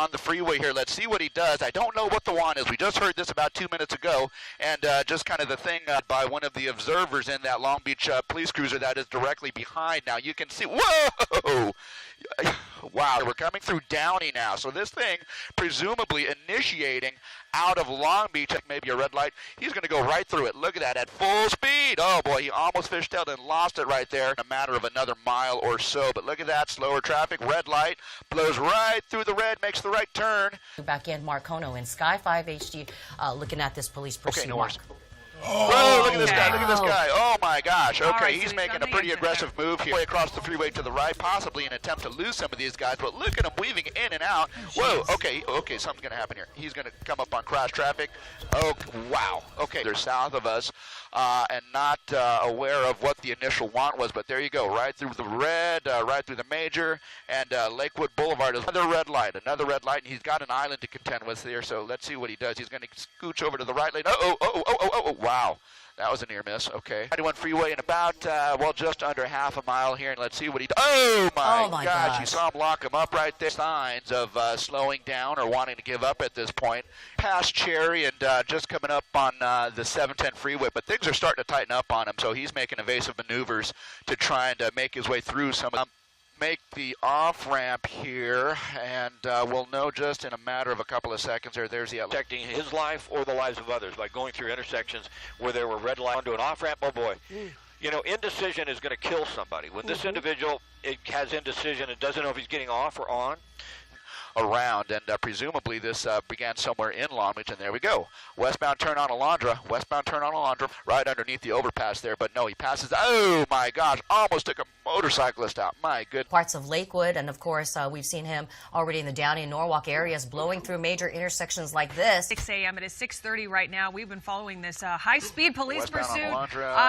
on the freeway here. Let's see what he does. I don't know what the want is. We just heard this about 2 minutes ago, and just kind of the thing by one of the observers in that Long Beach police cruiser that is directly behind. Now you can see, whoa! Wow, we're coming through Downey now. So this thing, presumably initiating out of Long Beach, maybe a red light, he's going to go right through it. Look at that, at full speed. Oh boy, he almost fished-tailed and lost it right there in a matter of another mile or so. But look at that, slower traffic, red light, blows right through the red, makes the right turn. Back in Mark Kono in Sky 5 HD, looking at this police pursuit. Okay, no worries. Whoa, look at this guy, look at this guy. Oh my gosh. Okay, right, so he's making a pretty aggressive move here. Across the freeway to the right, possibly an attempt to lose some of these guys, but look at him weaving in and out. Whoa, okay, something's going to happen here. He's going to come up on crash traffic. Oh, wow. Okay, they're south of us and not aware of what the initial want was, but there you go, right through the red, right through the major, and Lakewood Boulevard is another red light, and he's got an island to contend with there, so let's see what he does. He's going to scooch over to the right lane. Wow. That was a near miss. Okay. 91 freeway in about, just under half a mile here, and let's see what he does. Oh my gosh. You saw him lock him up right there. Signs of slowing down or wanting to give up at this point. Past Cherry and just coming up on the 710 freeway, but things are starting to tighten up on him, so he's making evasive maneuvers to try and make his way through some of them. Make the off-ramp here, and we'll know just in a matter of a couple of seconds. There's the protecting his life or the lives of others by going through intersections where there were red lights onto an off-ramp. Oh boy, you know, indecision is going to kill somebody. When this individual has indecision and doesn't know if he's getting off or on. Around, and presumably this began somewhere in Long Beach, and there we go. Westbound turn on Alondra, right underneath the overpass there, but no, he passes. Oh my gosh, almost took a motorcyclist out. My good. Parts of Lakewood, and of course we've seen him already in the Downey and Norwalk areas, blowing through major intersections like this. 6 a.m. It is 6:30 right now. We've been following this high-speed police pursuit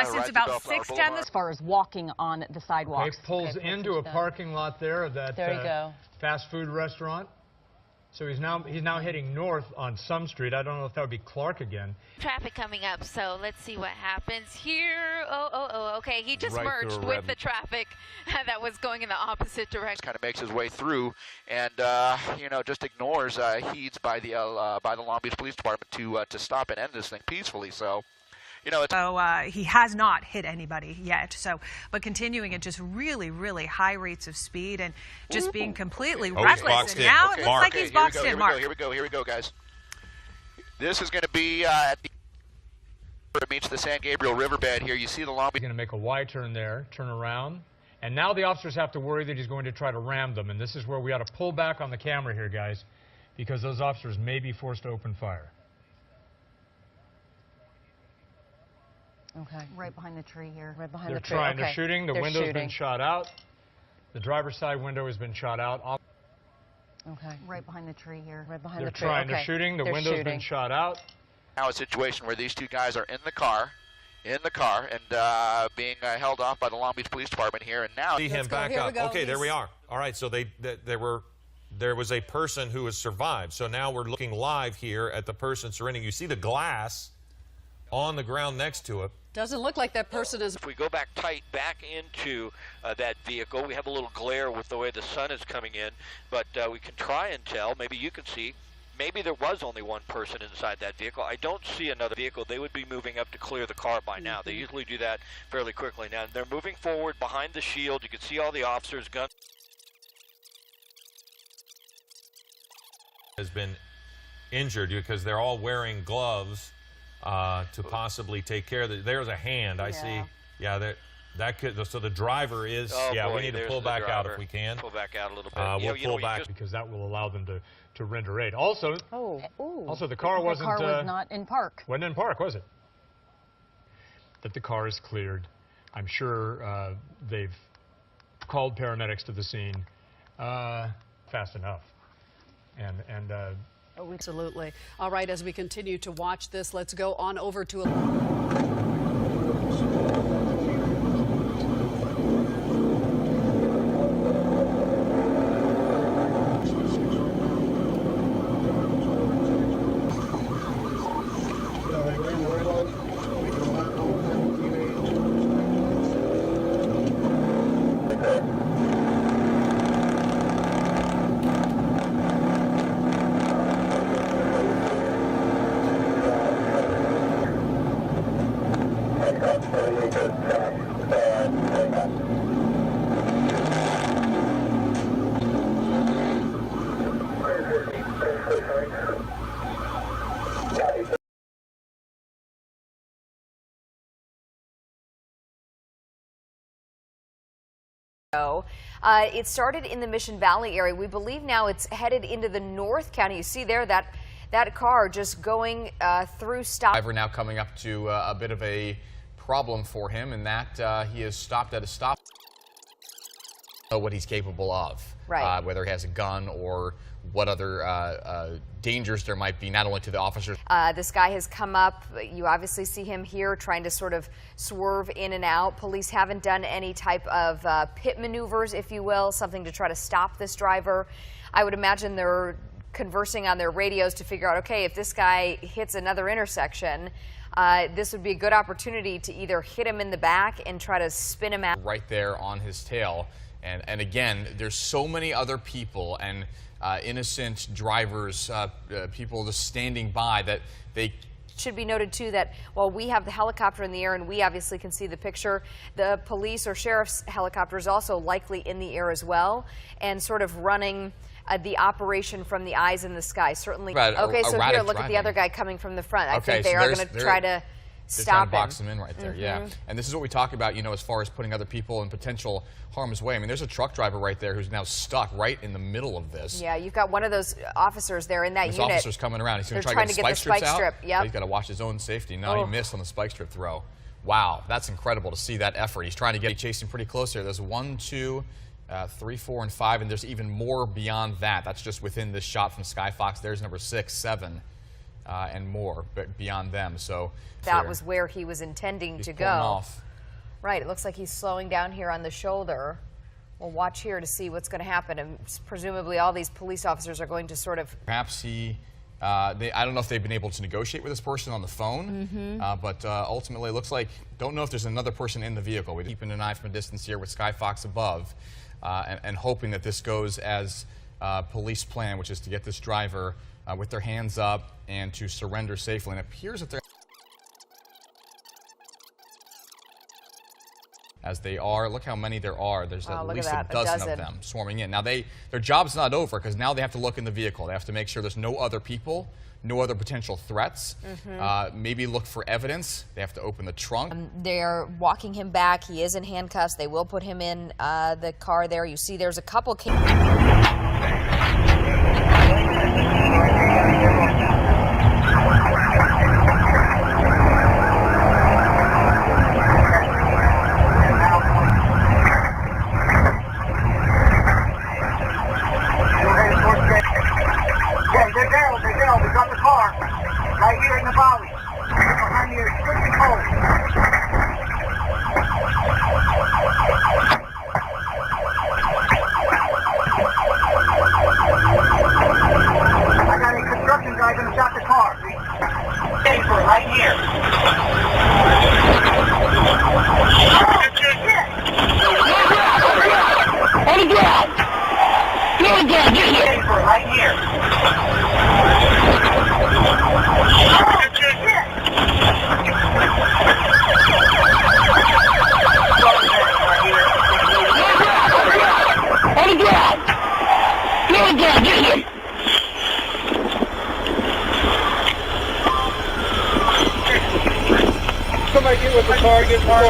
since about 6:10. As far as walking on the sidewalks. He pulls into a parking lot there of that fast food restaurant. So he's now heading north on some street. I don't know if that would be Clark again. Traffic coming up, so let's see what happens here. Okay, he just merged with the traffic that was going in the opposite direction. Kind of makes his way through, and just ignores heeds by the Long Beach Police Department to stop and end this thing peacefully. So. He has not hit anybody yet. But continuing at just really, really high rates of speed and just being completely reckless. And now it looks like he's boxed in, Mark. Here we go, guys. This is going to be at the where it meets the San Gabriel riverbed here. You see the Long Beach. He's going to make a Y turn there, turn around, and now the officers have to worry that he's going to try to ram them. And this is where we ought to pull back on the camera here, guys, because those officers may be forced to open fire. Okay, right behind the tree here. Right behind the tree. They're shooting. The window's been shot out. The driver's side window has been shot out. Okay, right behind the tree here. Right behind the tree. They're shooting. The window's been shot out. Now a situation where these two guys are in the car, and being held off by the Long Beach Police Department here, and now see him back up. Okay, there we are. All right, so there was a person who has survived. So now we're looking live here at the person surrendering. You see the glass on the ground next to it. Doesn't look like that person is. If we go back tight back into that vehicle, we have a little glare with the way the sun is coming in, but we can try and tell. Maybe you can see. Maybe there was only one person inside that vehicle. I don't see another vehicle. They would be moving up to clear the car by now. They usually do that fairly quickly. Now they're moving forward behind the shield. You can see all the officers' guns. Has been injured because they're all wearing gloves to possibly take care of it. There's a hand. I see. Yeah, that could. So the driver is. Boy, we need to pull back out if we can. Pull back out a little bit. We'll pull back because that will allow them to render aid. Also, the car was not in park. Wasn't in park, was it? That the car is cleared. I'm sure they've called paramedics to the scene fast enough. And absolutely. All right, as we continue to watch this, let's go on over to It started in the Mission Valley area. We believe now it's headed into the North County. You see there that car just going through stop. Driver now coming up to a bit of a problem for him, and that he is stopped at a stop. Know what he's capable of, right? Whether he has a gun or what other dangers there might be, not only to the officers. This guy has come up. You obviously see him here trying to sort of swerve in and out. Police haven't done any type of pit maneuvers, if you will, something to try to stop this driver. I would imagine they're conversing on their radios to figure out, okay, if this guy hits another intersection, this would be a good opportunity to either hit him in the back and try to spin him out. Right there on his tail. And again, there's so many other people and innocent drivers, people just standing by that they... Should be noted too that while we have the helicopter in the air and we obviously can see the picture, the police or sheriff's helicopter is also likely in the air as well and sort of running the operation from the eyes in the sky. Certainly. Okay, so here, look at the other guy coming from the front. I think they are going to try to stop him. Box him in right there, yeah. And this is what we talk about, you know, as far as putting other people in potential harm's way. I mean, there's a truck driver right there who's now stuck right in the middle of this. Yeah, you've got one of those officers there in that unit. This officer's coming around. He's going to try to get the spike strips out. Yep. He's got to watch his own safety. No, he missed on the spike strip throw. Wow, that's incredible to see that effort. He's trying to get chasing pretty close here. There's 1, 2, 3, 4, and 5, and there's even more beyond that. That's just within this shot from Skyfox. There's number 6, 7. And more, but beyond them. So that was where he was intending to go. Off. Right. It looks like he's slowing down here on the shoulder. We'll watch here to see what's going to happen, and presumably all these police officers are going to sort of. Perhaps he. I don't know if they've been able to negotiate with this person on the phone, but ultimately it looks like, don't know if there's another person in the vehicle. We're keeping an eye from a distance here with Skyfox above, and hoping that this goes as police plan, which is to get this driver with their hands up and to surrender safely. And it appears that they're as they are. Look how many there are. There's at least a dozen of them swarming in. Now their job's not over because now they have to look in the vehicle. They have to make sure there's no other people, no other potential threats. Maybe look for evidence. They have to open the trunk. They're walking him back. He is in handcuffs. They will put him in the car there. You see there's a couple we got the car right here in the valley. Behind here, strictly cold. I got a construction guy gonna shot the car. Paper right here. On the ground. Paper right here. Somebody get with the car, get the car.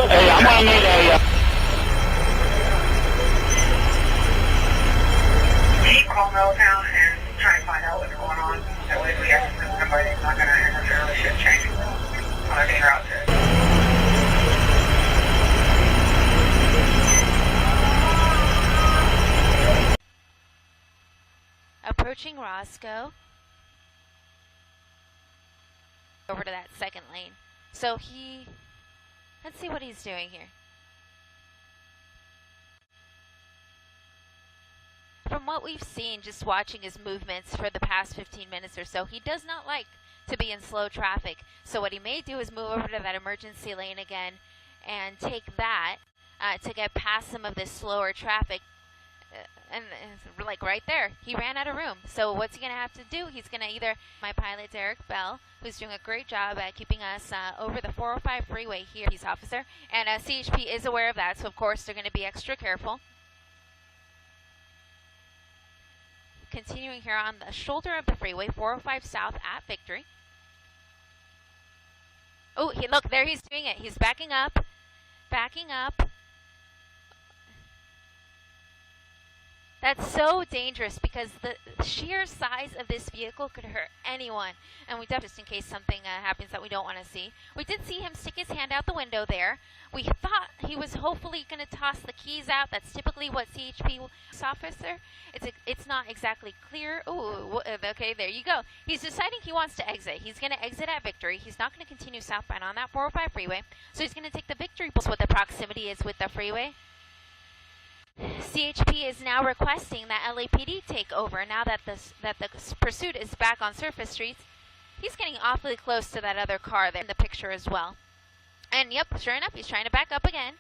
Hey, I'm gonna need a... Call Milltown and try and find out what's going on. That way we have somebody that's not gonna interfere with shift change on a route there. Approaching Roscoe. Over to that second lane. So let's see what he's doing here. From what we've seen, just watching his movements for the past 15 minutes or so, he does not like to be in slow traffic. So what he may do is move over to that emergency lane again and take that to get past some of this slower traffic. and like right there, he ran out of room. So what's he going to have to do? He's going to either, my pilot Derek Bell, who's doing a great job at keeping us over the 405 freeway here, he's officer, and CHP is aware of that, so of course they're going to be extra careful. Continuing here on the shoulder of the freeway, 405 south at Victory. Oh, look, there he's doing it. He's backing up, backing up. That's so dangerous because the sheer size of this vehicle could hurt anyone. And we definitely, just in case something happens that we don't want to see. We did see him stick his hand out the window there. We thought he was hopefully going to toss the keys out. That's typically what CHP officer. It's not exactly clear. Oh, okay, there you go. He's deciding he wants to exit. He's going to exit at Victory. He's not going to continue southbound on that 405 freeway. So he's going to take the Victory bus. What the proximity is with the freeway. CHP is now requesting that LAPD take over now that the pursuit is back on surface streets. He's getting awfully close to that other car there in the picture as well. And yep, sure enough, he's trying to back up again.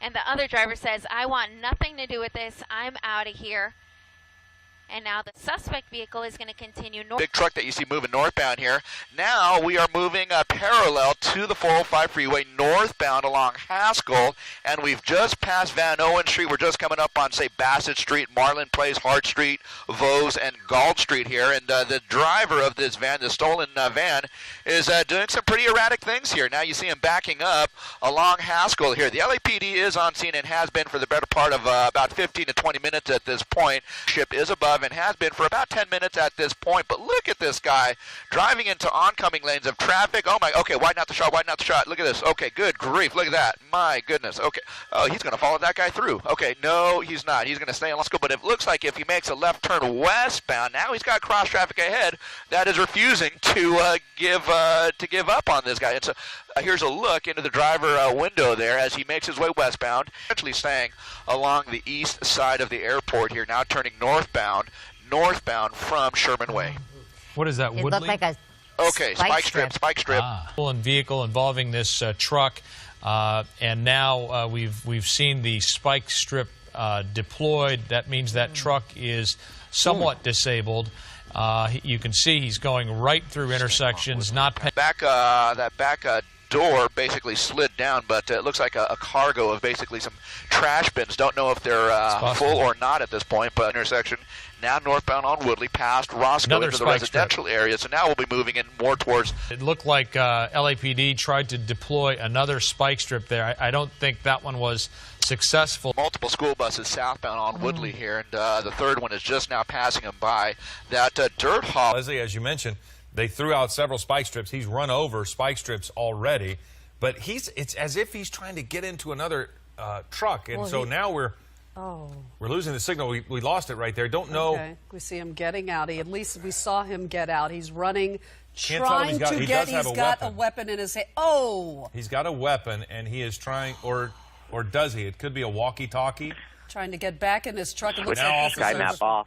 And the other driver says, I want nothing to do with this. I'm out of here. And now the suspect vehicle is going to continue north. Big truck that you see moving northbound here. Now we are moving parallel to the 405 freeway northbound along Haskell, and we've just passed Van Owen Street. We're just coming up on, say, Bassett Street, Marlin Place, Hart Street, Vose, and Galt Street here. And the driver of this van, the stolen van, is doing some pretty erratic things here. Now you see him backing up along Haskell here. The LAPD is on scene and has been for the better part of about 15 to 20 minutes at this point. Ship is above and has been for about 10 minutes at this point. But look at this guy driving into oncoming lanes of traffic. Oh my, okay, widen out the shot, widen out the shot. Look at this. Okay, good grief, look at that. My goodness, okay. Oh, he's going to follow that guy through. Okay, no, he's not. He's going to stay on school, but it looks like if he makes a left turn westbound, now he's got cross traffic ahead that is refusing to give up on this guy. And so here's a look into the driver window there as he makes his way westbound, actually staying along the east side of the airport here, now turning northbound from Sherman Way. What is that, Woodley? It looked like a spike strip. And vehicle involving this truck, and now we've seen the spike strip deployed. That means that truck is somewhat disabled. You can see he's going right through intersections. That back door basically slid down, but it looks like a cargo of basically some trash bins. Don't know if they're full or not at this point, but intersection now northbound on Woodley past Roscoe into the residential area. So now we'll be moving in more towards. It looked like LAPD tried to deploy another spike strip there. I don't think that one was successful. Multiple school buses southbound on Woodley here, and the third one is just now passing them by. That dirt haul. Leslie, as you mentioned, they threw out several spike strips. He's run over spike strips already, but it's as if he's trying to get into another truck, and so now we're losing the signal. We lost it right there. Don't know. Okay. We see him getting out. At least we saw him get out. He's running, trying to get. He's got a weapon in his hand. Oh! He's got a weapon, and he is trying, or does he? It could be a walkie-talkie. Trying to get back in his truck. Switch guy map off.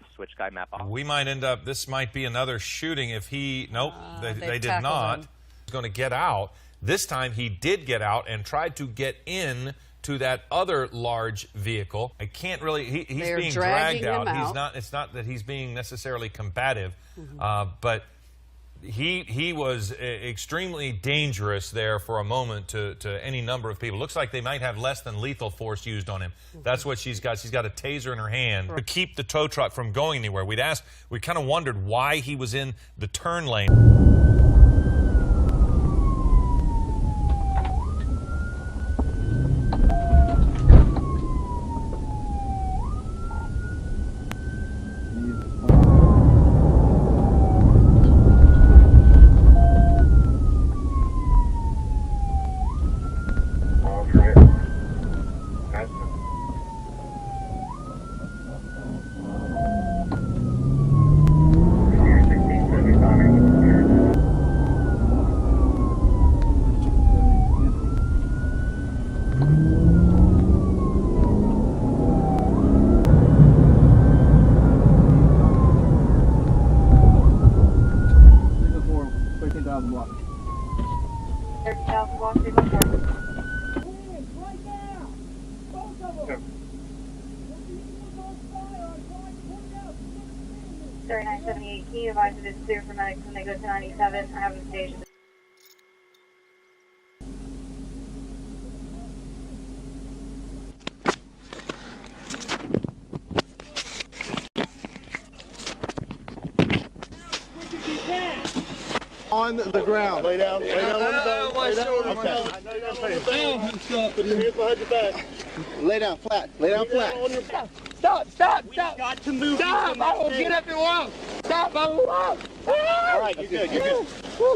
We might end up, this might be another shooting if he, nope, they did not. He's going to get out. This time he did get out and tried to get in to that other large vehicle. I can't really, he's being dragged out. It's not that he's being necessarily combative, but he was extremely dangerous there for a moment to any number of people. Looks like they might have less than lethal force used on him. That's what she's got. She's got a taser in her hand to keep the tow truck from going anywhere. We kind of wondered why he was in the turn lane. 3978. Can you advise if it's clear for medics when they go to 97? I have them staged. On the ground. Lay down. Lay down on the back. Lay down on the back. I know you're going to put your hands behind your back. Lay down flat. Lay down flat. Stop! Stop! Stop! Got to move. Stop! I will get up and walk. Stop! I will walk. All right, you're good. You're good.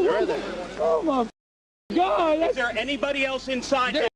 You're there. Oh my God! Is there anybody else inside?